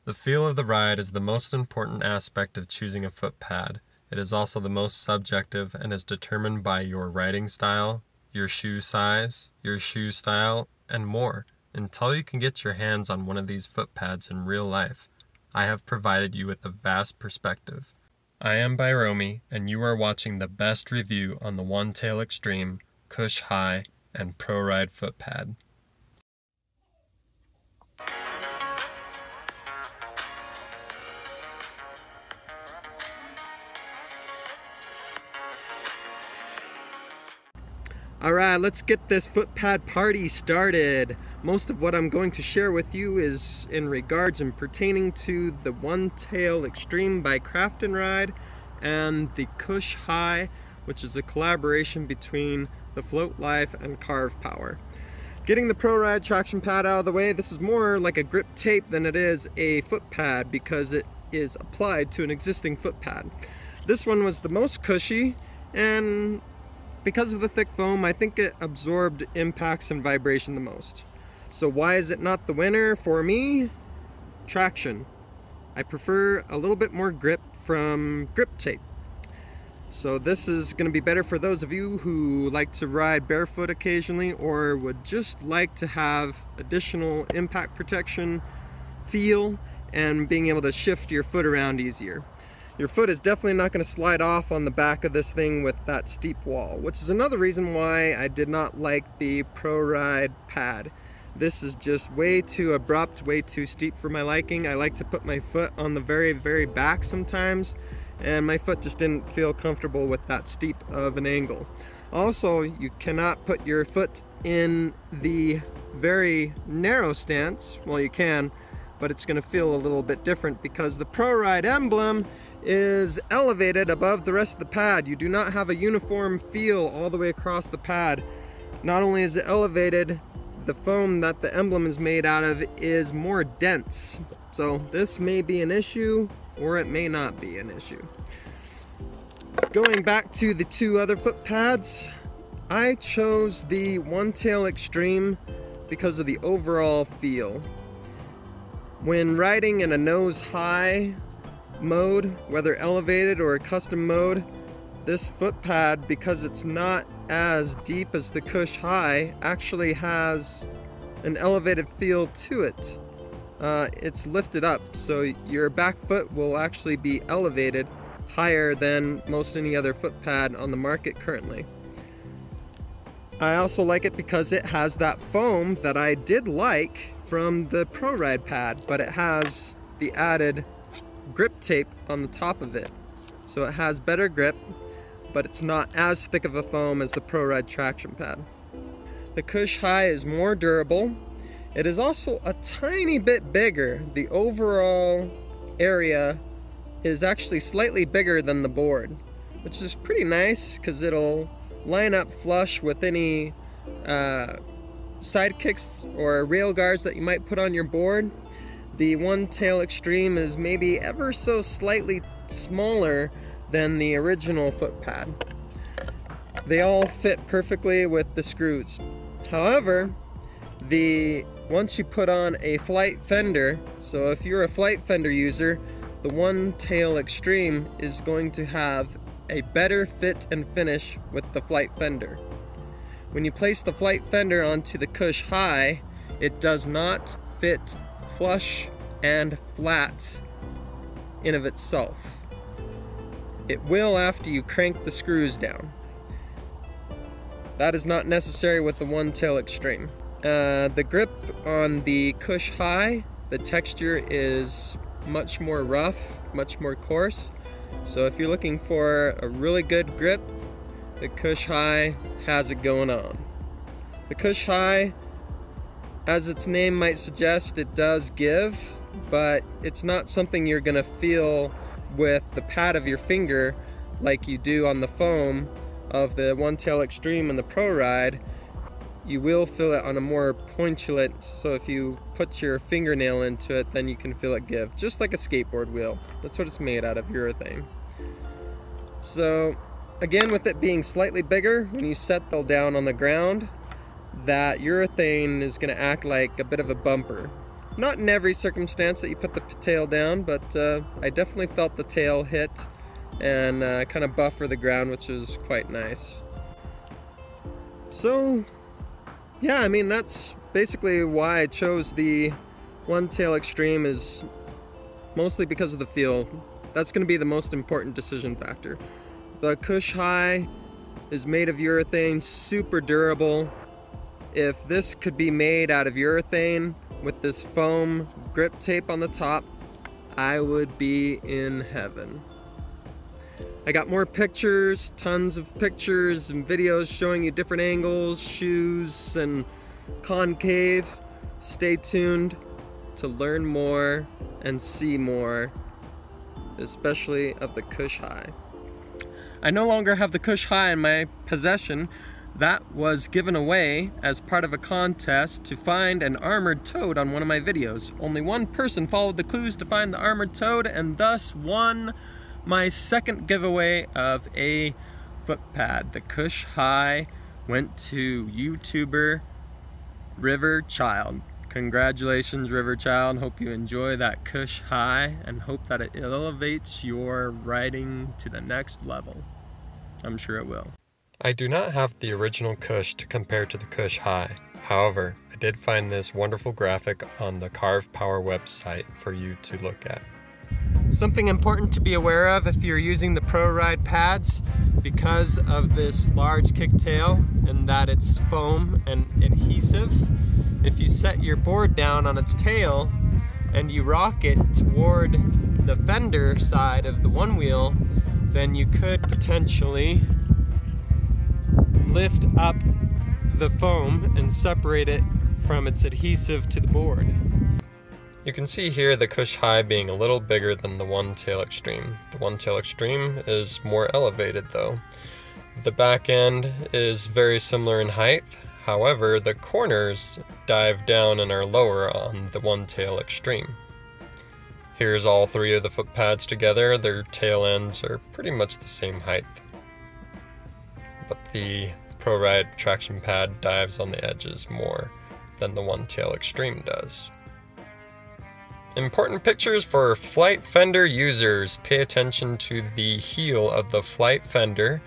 The feel of the ride is the most important aspect of choosing a foot pad. It is also the most subjective and is determined by your riding style, your shoe size, your shoe style, and more. Until you can get your hands on one of these foot pads in real life, I have provided you with a vast perspective. I am Byromi, and you are watching the best review on the One Tail Extreme, Cush High, and Pro Ride foot pad. Alright, let's get this foot pad party started. Most of what I'm going to share with you is in regards and pertaining to the One Tail Extreme by Craft and Ride and the Cush High, which is a collaboration between the Float Life and Carve Power. Getting the Pro Ride traction pad out of the way, this is more like a grip tape than it is a foot pad because it is applied to an existing foot pad. This one was the most cushy, and because of the thick foam, I think it absorbed impacts and vibration the most. So why is it not the winner for me? Traction. I prefer a little bit more grip from grip tape. So this is going to be better for those of you who like to ride barefoot occasionally or would just like to have additional impact protection, feel, and being able to shift your foot around easier. Your foot is definitely not going to slide off on the back of this thing with that steep wall, which is another reason why I did not like the Pro Ride pad. This is just way too abrupt, way too steep for my liking. I like to put my foot on the very, very back sometimes, and my foot just didn't feel comfortable with that steep of an angle. Also, you cannot put your foot in the very narrow stance. Well, you can, but it's going to feel a little bit different because the Pro Ride emblem is elevated above the rest of the pad. You do not have a uniform feel all the way across the pad. Not only is it elevated, the foam that the emblem is made out of is more dense. So this may be an issue or it may not be an issue. Going back to the two other foot pads, I chose the One Tail Extreme because of the overall feel. When riding in a nose high mode, whether elevated or a custom mode, this foot pad, because it's not as deep as the Cush High, actually has an elevated feel to it. It's lifted up, so your back foot will actually be elevated higher than most any other foot pad on the market currently. I also like it because it has that foam that I did like from the Pro Ride pad, but it has the added grip tape on the top of it. So it has better grip, but it's not as thick of a foam as the Pro Ride traction pad. The Cush High is more durable. It is also a tiny bit bigger. The overall area is actually slightly bigger than the board, which is pretty nice because it'll line up flush with any sidekicks or rail guards that you might put on your board. The One Tail Extreme is maybe ever so slightly smaller than the original foot pad. They all fit perfectly with the screws. However, once you put on a flight fender, so if you're a flight fender user, the One Tail Extreme is going to have a better fit and finish with the flight fender. When you place the flight fender onto the Cush High, it does not fit flush and flat in of itself. It will after you crank the screws down. That is not necessary with the One Tail Extreme. The grip on the Cush High, the texture is much more rough, much more coarse. So if you're looking for a really good grip, the Cush High has it going on. The Cush High, as its name might suggest, it does give, but it's not something you're gonna feel with the pad of your finger like you do on the foam of the One Tail Extreme and the Pro Ride. You will feel it on a more pointulate, so if you put your fingernail into it, then you can feel it give, just like a skateboard wheel. That's what it's made out of, urethane. So again, with it being slightly bigger, when you set them down on the ground, that urethane is going to act like a bit of a bumper. Not in every circumstance that you put the tail down, but I definitely felt the tail hit and kind of buffer the ground, which is quite nice. So yeah, I mean, that's basically why I chose the One Tail Extreme, is mostly because of the feel. That's going to be the most important decision factor. The Cush High is made of urethane, super durable. If this could be made out of urethane with this foam grip tape on the top, I would be in heaven. I got more pictures, tons of pictures and videos showing you different angles, shoes, and concave. Stay tuned to learn more and see more, especially of the Cush High. I no longer have the Cush High in my possession. That was given away as part of a contest to find an armored toad on one of my videos. Only one person followed the clues to find the armored toad and thus won my second giveaway of a foot pad. The Cush High went to YouTuber River Child. Congratulations, River Child. Hope you enjoy that Cush High and hope that it elevates your riding to the next level. I'm sure it will. I do not have the original Cush to compare to the Cush High. However, I did find this wonderful graphic on the Carve Power website for you to look at. Something important to be aware of if you're using the Pro Ride pads, because of this large kicktail and that it's foam and adhesive, if you set your board down on its tail and you rock it toward the fender side of the one wheel, then you could potentially lift up the foam and separate it from its adhesive to the board. You can see here the Cush High being a little bigger than the One Tail Extreme. The One Tail Extreme is more elevated though. The back end is very similar in height, however the corners dive down and are lower on the One Tail Extreme. Here's all three of the foot pads together. Their tail ends are pretty much the same height, but the Pro Ride traction pad dives on the edges more than the One Tail Extreme does. Important pictures for flight fender users. Pay attention to the heel of the flight fender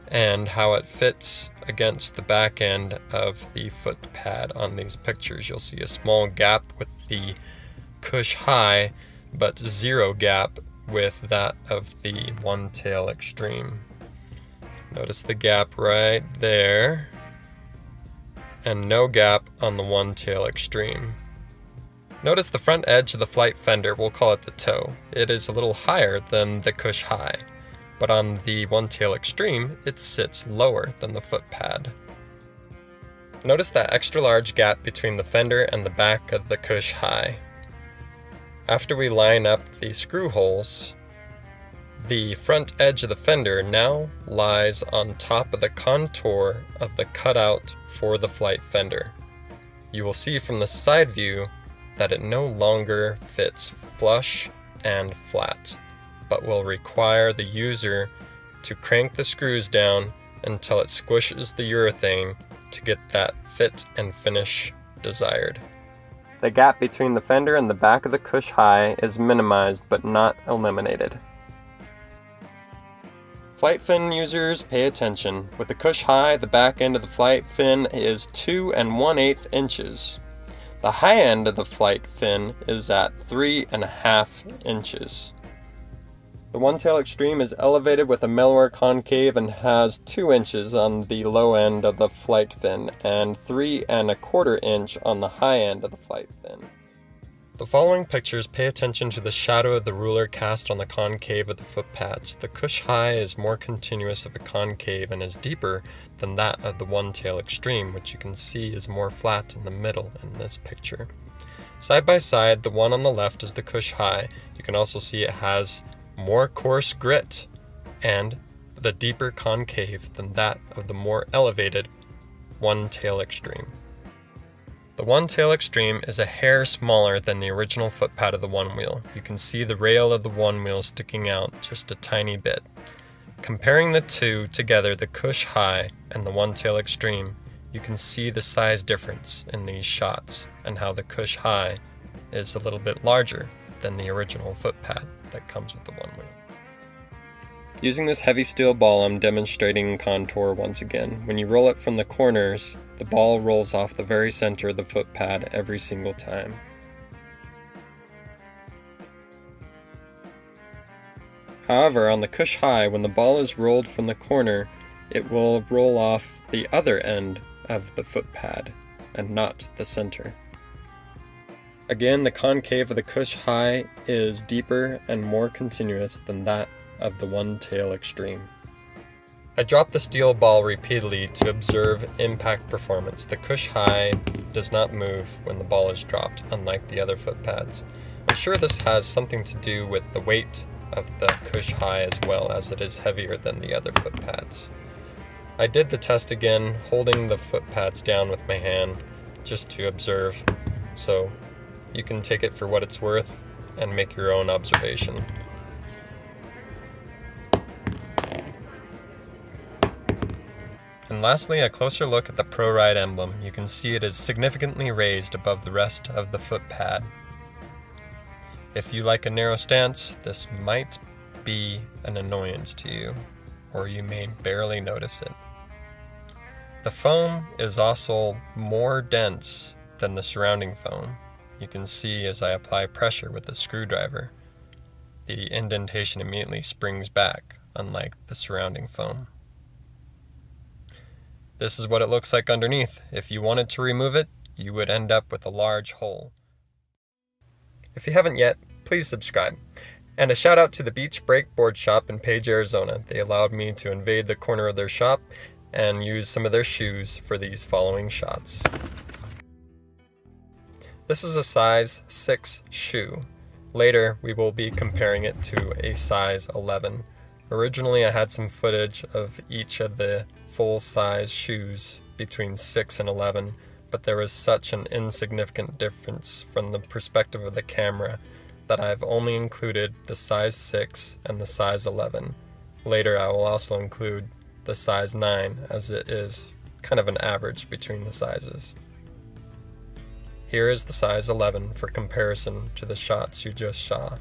and how it fits against the back end of the foot pad on these pictures. You'll see a small gap with the Cush High, but zero gap with that of the One Tail Extreme. Notice the gap right there, and no gap on the One Tail Extreme. Notice the front edge of the flight fender, we'll call it the toe. It is a little higher than the Cush High, but on the One Tail Extreme, it sits lower than the foot pad. Notice that extra large gap between the fender and the back of the Cush High. After we line up the screw holes, the front edge of the fender now lies on top of the contour of the cutout for the flight fender. You will see from the side view that it no longer fits flush and flat, but will require the user to crank the screws down until it squishes the urethane to get that fit and finish desired. The gap between the fender and the back of the Cush High is minimized but not eliminated. Flight fin users, pay attention. With the Cush High, the back end of the flight fin is 2 1/8 inches. The high end of the flight fin is at 3 1/2 inches. The One Tail Extreme is elevated with a mellower concave and has 2 inches on the low end of the flight fin and 3 1/4 inch on the high end of the flight fin. The following pictures pay attention to the shadow of the ruler cast on the concave of the foot pads. The Cush High is more continuous of a concave and is deeper than that of the One Tail Extreme, which you can see is more flat in the middle in this picture. Side by side, the one on the left is the Cush High. You can also see it has more coarse grit and the deeper concave than that of the more elevated One Tail Extreme. The One Tail Extreme is a hair smaller than the original foot pad of the one wheel. You can see the rail of the one wheel sticking out just a tiny bit. Comparing the two together, the Cush High and the One Tail Extreme, you can see the size difference in these shots and how the Cush High is a little bit larger than the original foot pad that comes with the one wheel. Using this heavy steel ball, I'm demonstrating contour once again. When you roll it from the corners, the ball rolls off the very center of the foot pad every single time. However, on the Cush High, when the ball is rolled from the corner, it will roll off the other end of the foot pad and not the center. Again, the concave of the Cush High is deeper and more continuous than that of the One Tail Extreme. I dropped the steel ball repeatedly to observe impact performance. The Cush High does not move when the ball is dropped, unlike the other foot pads. I'm sure this has something to do with the weight of the Cush High as well, as it is heavier than the other foot pads. I did the test again, holding the foot pads down with my hand just to observe, so you can take it for what it's worth and make your own observation. And lastly, a closer look at the ProRide emblem. You can see it is significantly raised above the rest of the foot pad. If you like a narrow stance, this might be an annoyance to you, or you may barely notice it. The foam is also more dense than the surrounding foam. You can see as I apply pressure with the screwdriver, the indentation immediately springs back, unlike the surrounding foam. This is what it looks like underneath. If you wanted to remove it, you would end up with a large hole. If you haven't yet, please subscribe. And a shout out to the Beach Break Board Shop in Page, Arizona. They allowed me to invade the corner of their shop and use some of their shoes for these following shots. This is a size 6 shoe. Later, we will be comparing it to a size 11. Originally, I had some footage of each of the full-size shoes between 6 and 11, but there was such an insignificant difference from the perspective of the camera that I've only included the size 6 and the size 11. Later, I will also include the size 9, as it is kind of an average between the sizes. Here is the size 11 for comparison to the shots you just saw.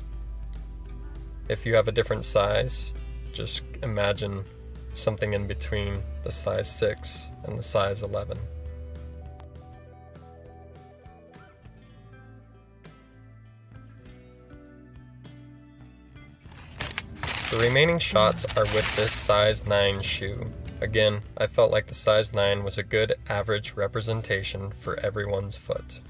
If you have a different size, just imagine something in between the size 6 and the size 11. The remaining shots are with this size 9 shoe. Again, I felt like the size 9 was a good average representation for everyone's foot.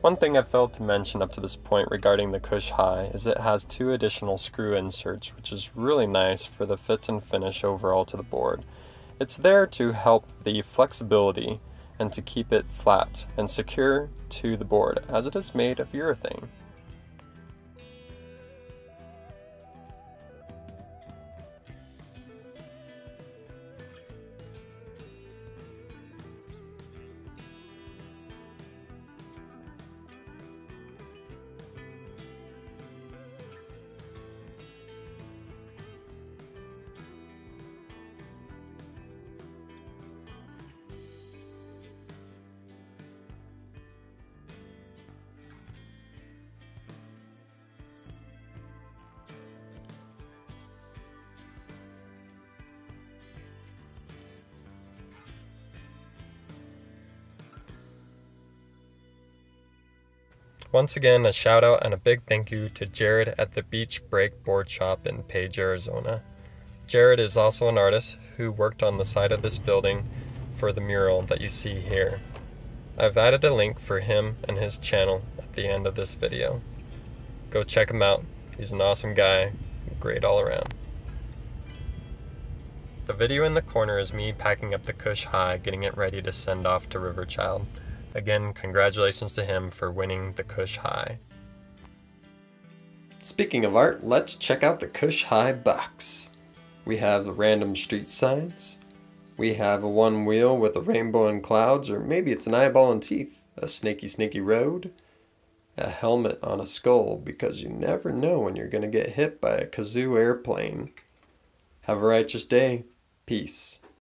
One thing I've failed to mention up to this point regarding the Cush High is it has 2 additional screw inserts, which is really nice for the fit and finish overall to the board. It's there to help the flexibility and to keep it flat and secure to the board, as it is made of urethane. Once again, a shout out and a big thank you to Jared at the Beach Break Board Shop in Page, Arizona. Jared is also an artist who worked on the side of this building for the mural that you see here. I've added a link for him and his channel at the end of this video. Go check him out. He's an awesome guy, great all around. The video in the corner is me packing up the Kush High, getting it ready to send off to Riverchild. Again, congratulations to him for winning the Kush High. Speaking of art, let's check out the Kush High box. We have random street signs. We have a one wheel with a rainbow and clouds, or maybe it's an eyeball and teeth. A snaky road. A helmet on a skull, because you never know when you're going to get hit by a kazoo airplane. Have a righteous day. Peace.